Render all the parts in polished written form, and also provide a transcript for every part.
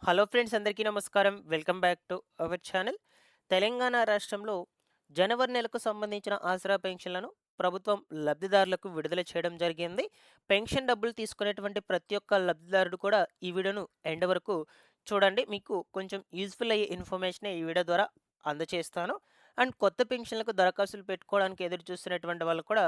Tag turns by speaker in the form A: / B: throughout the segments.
A: Hello friends, అందరికీ నమస్కారం. Welcome back to our channel. Telangana రాష్ట్రంలో జనవరి నెలకు సంబంధించిన ఆసరా పెన్షన్లను ప్రభుత్వం లబ్ధిదారులకు విడుదల చేయడం జరిగింది. పెన్షన్ డబ్బులు తీసుకునేటువంటి ప్రతి ఒక్క లబ్ధిదారుడు కూడా ఈ వీడియోను ఎండ్ వరకు చూడండి. మీకు కొంచెం యూజ్ఫుల్ అయ్యే ఇన్ఫర్మేషనే ఈ వీడియో ద్వారా అందచేస్తాను. అండ్ కొత్త పెన్షన్లకు దరఖాస్తులు పెట్టుకోవడానికి ఎదురు చూస్తున్నటువంటి వాళ్ళు కూడా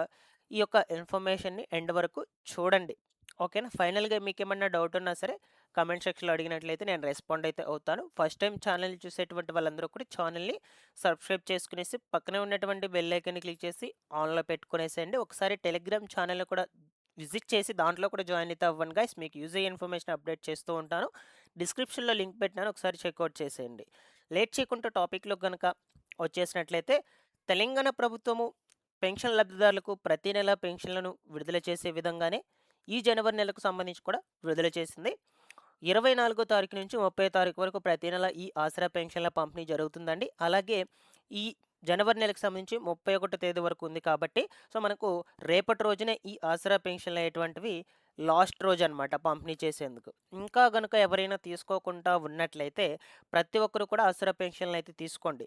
A: ఈ యొక్క ఇన్ఫర్మేషన్‌ని ఎండ్ వరకు చూడండి. ఓకేనా? ఫైనల్‌గా మీకేమన్నా డౌట్ ఉన్నా సరే కామెంట్ సెక్షన్‌లో అడిగినట్లయితే నేను రెస్పాండ్ అయితే అవుతాను. ఫస్ట్ టైం ఛానెల్‌ని చూసేటువంటి వాళ్ళందరూ కూడా ఛానెల్‌ని సబ్స్క్రైబ్ చేసుకునేసి పక్కనే ఉన్నటువంటి బెల్ ఐకాన్‌ని క్లిక్ చేసి ఆన్‌లో పెట్టుకునేసేయండి. ఒకసారి టెలిగ్రామ్ ఛానెల్‌ని కూడా విజిట్ చేసి దాంట్లో కూడా జాయిన్ అయితే అవ్వండి గైస్. మీకు యూజ్ అయ్యే ఇన్ఫర్మేషన్ అప్డేట్ చేస్తూ ఉంటాను. డిస్క్రిప్షన్‌లో లింక్ పెట్టినాను. ఒకసారి చెక్‌ఔట్ చేసేయండి. లేట్ చేయకుండా టాపిక్‌లోకి గనక వచ్చేసినట్లయితే తెలంగాణ ప్రభుత్వము పెన్షన్ లబ్ధిదారులకు ప్రతి నెల పెన్షన్‌లను విడుదల చేసే విధంగానే ఈ జనవరి నెలకు సంబంధించి కూడా విడుదల చేసింది. 24 తారీఖు నుంచి 30 తారీఖు వరకు ప్రతి నెల ఈ ఆసరా పెన్షన్ల పంపిణీ జరుగుతుందండి. అలాగే ఈ జనవరి నెలకు సంబంధించి 31 తేదీ వరకు ఉంది కాబట్టి, సో, మనకు రేపటి రోజునే ఈ ఆసరా పెన్షన్‌లనేటువంటివి లాస్ట్ రోజనమాట పంపిణీ చేసేందుకు. ఇంకా గనుక ఎవరైనా తీసుకోకుండా ఉన్నట్లయితే ప్రతి ఒక్కరు కూడా ఆసరా పెన్షన్‌లనైతే తీసుకోండి.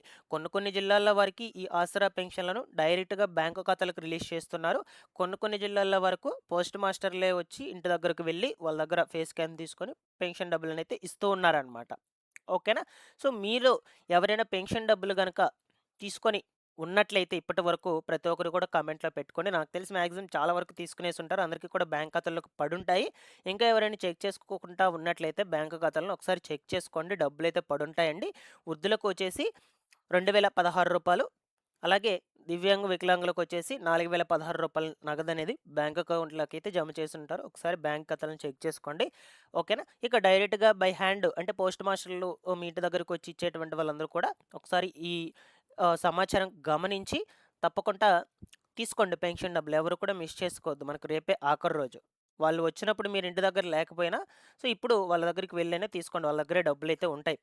A: కొన్ని జిల్లాల వారికి ఈ ఆసరా పెన్షన్‌లను డైరెక్ట్‌గా బ్యాంకు ఖాతాలకు రిలీజ్ చేస్తున్నారు. కొన్ని జిల్లాల వరకు పోస్ట్ మాస్టర్‌లే వచ్చి ఇంటి దగ్గరకు వెళ్లి వాళ్ళ దగ్గర ఫేస్ స్కాన్ తీసుకొని పెన్షన్ డబ్బులనైతే ఇస్తూ ఉన్నారనమాట. ఓకేనా? సో, మీలో ఎవరైనా పెన్షన్ డబ్బులు గనక తీసుకొని ఉన్నట్లయితే ఇప్పటి వరకు ప్రతి ఒక్కరు కూడా కామెంట్‌లో పెట్టుకోండి. నాకు తెలిసి మాక్సిమం చాలా వరకు తీసుకునేసుంటారు. అందరికీ కూడా బ్యాంక్ ఖాతాల్లోకి పడుంటాయి. ఇంకా ఎవరైనా చెక్ చేసుకోకుండా ఉన్నట్లయితే బ్యాంకు ఖాతాలను ఒకసారి చెక్ చేసుకోండి. డబ్బులైతే పడుంటాయండి. వృద్ధులకు వచ్చేసి రూ. 2016, అలాగే దివ్యాంగ వికలాంగులకొచ్చేసి రూ. 4016 నగదనేది బ్యాంక్ అకౌంట్‌లోకైతే జమ చేసుంటారు. ఒకసారి బ్యాంక్ ఖాతాలను చెక్ చేసుకోండి. ఓకేనా? ఇక డైరెక్ట్‌గా బై హ్యాండ్ అంటే పోస్ట్ మాస్టర్‌లు మీ ఇంటి దగ్గరకొచ్చి ఇచ్చేటువంటి వాళ్ళందరూ కూడా ఒకసారి ఈ సమాచారం గమనించి తప్పకుండా తీసుకోండి పెన్షన్ డబ్బులు. ఎవరు కూడా మిస్ చేసుకోవద్దు. మనకు రేపే ఆఖరి రోజు. వాళ్ళు వచ్చినప్పుడు మీరు ఇంటి దగ్గర లేకపోయినా, సో, ఇప్పుడు వాళ్ళ దగ్గరికి వెళ్ళైనా తీసుకోండి. వాళ్ళ దగ్గరే డబ్బులైతే ఉంటాయి.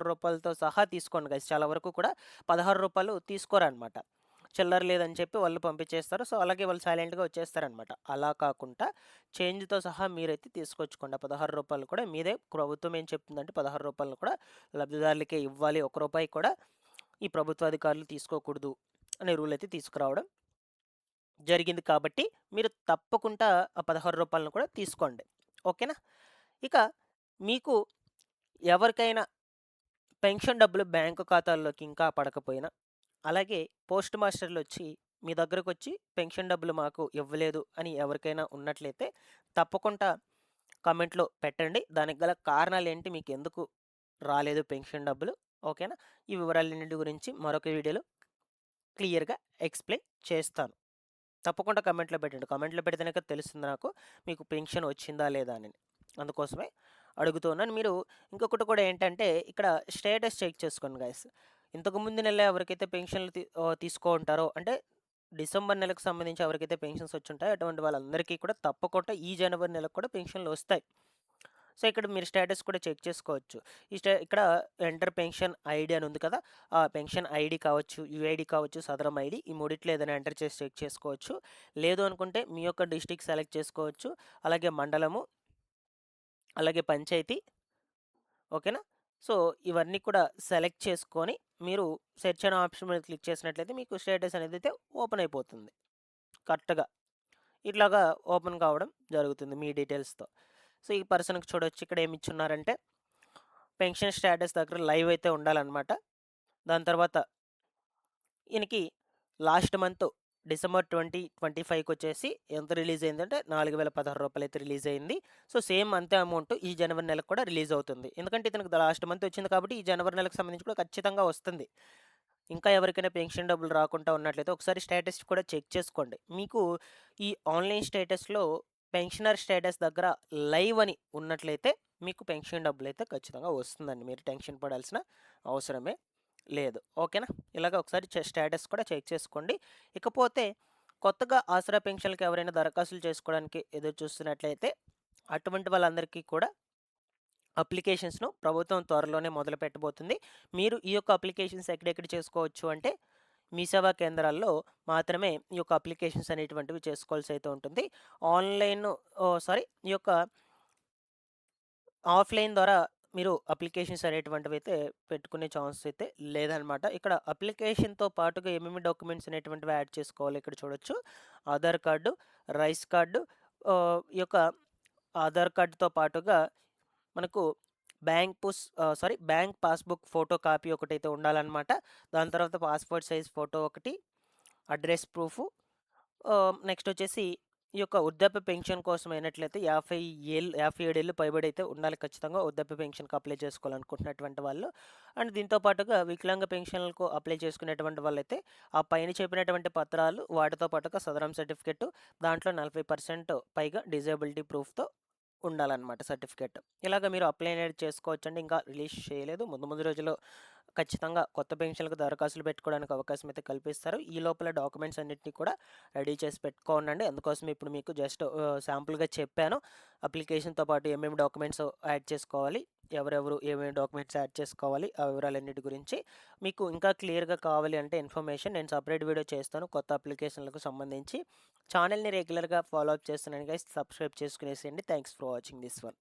A: రూ. 16తో సహా తీసుకోండి గైస్. చాలా వరకు కూడా రూ. 16 తీసుకోరనమాట. చిల్లర లేదని చెప్పి వాళ్ళు పంపించేస్తారు. సో, అలాగే వాళ్ళు సైలెంట్‌గా వచ్చేస్తారనమాట. అలా కాకుండా చేంజ్‌తో సహా మీరైతే తీసుకొచ్చుకోండి. ఆ రూ. 16 కూడా మీదే. ప్రభుత్వం ఏం చెప్తుందంటే రూ. 16 కూడా లబ్ధిదారులకే ఇవ్వాలి. ఒక్క రూపాయి కూడా ఈ ప్రభుత్వ అధికారులు తీసుకోకూడదు అనే రూల్ అయితే తీసుకురావడం జరిగింది కాబట్టి, మీరు తప్పకుండా ఆ రూ. 16 కూడా తీసుకోండి. ఓకేనా? ఇక మీకు ఎవరికైనా పెన్షన్ డబ్బులు బ్యాంకు ఖాతాల్లోకి ఇంకా పడకపోయినా, అలాగే పోస్ట్ మాస్టర్‌లొచ్చి మీ దగ్గరకొచ్చి పెన్షన్ డబ్బులు మాకు ఇవ్వలేదు అని ఎవరికైనా ఉన్నట్లయితే తప్పకుండా కామెంట్‌లో పెట్టండి. దానికి గల కారణాలేంటి, మీకెందుకు రాలేదు పెన్షన్ డబ్బులు. ఓకేనా? ఈ వివరాలన్నిటి గురించి మరొక వీడియోలో క్లియర్‌గా ఎక్స్‌ప్లెయిన్ చేస్తాను. తప్పకుండా కామెంట్‌లో పెట్టండి. కామెంట్‌లో పెడితేనే కదా తెలుస్తుంది నాకు మీకు పెన్షన్ వచ్చిందా లేదా అని. అందుకోసమే అడుగుతూ ఉన్నాను. మీరు ఇంకొకటి కూడా ఏంటంటే ఇక్కడ స్టేటస్ చెక్ చేసుకోండి గైస్. ఇంతకు ముందు నెల ఎవరికైతే పెన్షన్‌లు తీసుకో ఉంటారో అంటే డిసెంబర్ నెలకు సంబంధించి ఎవరికైతే పెన్షన్స్ వచ్చుంటాయో అటువంటి వాళ్ళందరికీ కూడా తప్పకుండా ఈ జనవరి నెలకు కూడా పెన్షన్‌లు వస్తాయి. సో, ఇక్కడ మీరు స్టేటస్ కూడా చెక్ చేసుకోవచ్చు. ఇక్కడ ఎంటర్ పెన్షన్ ఐడీ అని ఉంది కదా! ఆ పెన్షన్ ఐడీ కావచ్చు, యూఐడీ కావచ్చు, సదరం ఐడీ ఈ మూడిట్లో ఏదైనా ఎంటర్ చేసి చెక్ చేసుకోవచ్చు. లేదు అనుకుంటే మీ యొక్క డిస్ట్రిక్ట్ సెలెక్ట్ చేసుకోవచ్చు. అలాగే మండలము, అలాగే పంచాయతీ. ఓకేనా? సో, ఇవన్నీ కూడా సెలెక్ట్ చేసుకొని మీరు సెర్చ్ అనే ఆప్షన్ మీద క్లిక్ చేసినట్లయితే మీకు స్టేటస్ అనేదైతే ఓపెన్ అయిపోతుంది. కరెక్ట్‌గా. ఇట్లాగా ఓపెన్ కావడం జరుగుతుంది మీ డీటెయిల్స్‌తో. సో, ఈ పర్సన్‌కి చూడొచ్చు ఇక్కడ ఏమిచ్చున్నారంటే పెన్షన్ స్టేటస్ దగ్గర లైవ్ అయితే ఉండాలనమాట. దాని తర్వాత ఈయనకి లాస్ట్ మంత్ డిసెంబర్ 2025కొచ్చేసి ఎంత రిలీజ్ అయిందంటే రూ. 4016 అయితే రిలీజ్ అయింది. సో, సేమ్ అంతే అమౌంట్ ఈ జనవరి నెలకు కూడా రిలీజ్ అవుతుంది. ఎందుకంటే ఇతనికి లాస్ట్ మంత్ వచ్చింది కాబట్టి ఈ జనవరి నెలకు సంబంధించి కూడా ఖచ్చితంగా వస్తుంది. ఇంకా ఎవరికైనా పెన్షన్ డబ్బులు రాకుండా ఉన్నట్లయితే ఒకసారి స్టేటస్ కూడా చెక్ చేసుకోండి. మీకు ఈ ఆన్‌లైన్ స్టేటస్‌లో పెన్షనర్ స్టేటస్ దగ్గర లైవ్ అని ఉన్నట్లయితే మీకు పెన్షన్ డబ్బులైతే ఖచ్చితంగా వస్తుందండి. మీరు టెన్షన్ పడాల్సిన అవసరమే లేదు. ఓకేనా? ఇలాగ ఒకసారి స్టేటస్ కూడా చెక్ చేసుకోండి. ఇకపోతే కొత్తగా ఆసరా పెన్షన్‌లకి ఎవరైనా దరఖాస్తులు చేసుకోవడానికి ఎదురు చూస్తున్నట్లయితే అటువంటి వాళ్ళందరికీ కూడా అప్లికేషన్స్‌ను ప్రభుత్వం త్వరలోనే మొదలుపెట్టబోతుంది. మీరు ఈ యొక్క అప్లికేషన్స్ ఎక్కడెక్కడ చేసుకోవచ్చు అంటే, మీ సేవా కేంద్రాల్లో మాత్రమే ఈ యొక్క అప్లికేషన్స్ అనేటువంటివి చేసుకోవాల్సయితే ఉంటుంది. ఆన్‌లైన్ ఈ యొక్క ఆఫ్‌లైన్ ద్వారా మీరు అప్లికేషన్స్ అనేటువంటివైతే పెట్టుకునే ఛాన్స్ అయితే లేదనమాట. ఇక్కడ అప్లికేషన్‌తో పాటుగా ఏమేమి డాక్యుమెంట్స్ అనేటువంటివి యాడ్ చేసుకోవాలో ఇక్కడ చూడొచ్చు. ఆధార్ కార్డు, రైస్ కార్డు, ఈ యొక్క ఆధార్ కార్డ్‌తో పాటుగా మనకు బ్యాంక్ పాస్‌బుక్ ఫోటో కాపీ ఒకటైతే ఉండాలనమాట. దాని తర్వాత పాస్‌పోర్ట్ సైజ్ ఫోటో ఒకటి, అడ్రెస్ ప్రూఫు, నెక్స్ట్ వచ్చేసి ఈ యొక్క వృద్ధాప్య పెన్షన్ కోసం అయినట్లయితే 57 ఏళ్ళు పైబడి అయితే ఉండాలి ఖచ్చితంగా వృద్ధాప్య పెన్షన్‌కి అప్లై చేసుకోవాలనుకుంటున్నటువంటి వాళ్ళు. అండ్ దీంతో పాటుగా వికలాంగ పెన్షన్‌లకు అప్లై చేసుకునేటువంటి వాళ్ళైతే ఆ పైన చెప్పినటువంటి పత్రాలు వాటితో పాటుగా సదరం సర్టిఫికేట్, దాంట్లో 40% పైగా డిజేబిలిటీ ప్రూఫ్‌తో ఉండాలన్నమాట సర్టిఫికేట్. ఇలాగ మీరు అప్లై అనేది చేసుకోవచ్చండి. ఇంకా రిలీజ్ చేయలేదు. ముందు ముందు రోజుల్లో ఖచ్చితంగా కొత్త పెన్షన్‌లకు దరఖాస్తులు పెట్టుకోవడానికి అవకాశం అయితే కల్పిస్తారు. ఈ లోపల డాక్యుమెంట్స్ అన్నిటిని కూడా రెడీ చేసి పెట్టుకోండి. అందుకోసం ఇప్పుడు మీకు జస్ట్ శాంపుల్‌గా చెప్పాను. అప్లికేషన్‌తో పాటు ఏమేమి డాక్యుమెంట్స్ యాడ్ చేసుకోవాలి, ఎవరెవరు ఏమేమి డాక్యుమెంట్స్ యాడ్ చేసుకోవాలి, ఆ వివరాలన్నిటి గురించి మీకు ఇంకా క్లియర్‌గా కావాలి అంటే ఇన్ఫర్మేషన్ నేను సెపరేట్ వీడియో చేస్తాను కొత్త అప్లికేషన్‌లకు సంబంధించి. ఛానెల్‌ని రెగ్యులర్‌గా ఫాలో అప్ చేస్తున్నాను గైస్. సబ్స్క్రైబ్ చేసుకునేసేయండి. Thanks for watching this one.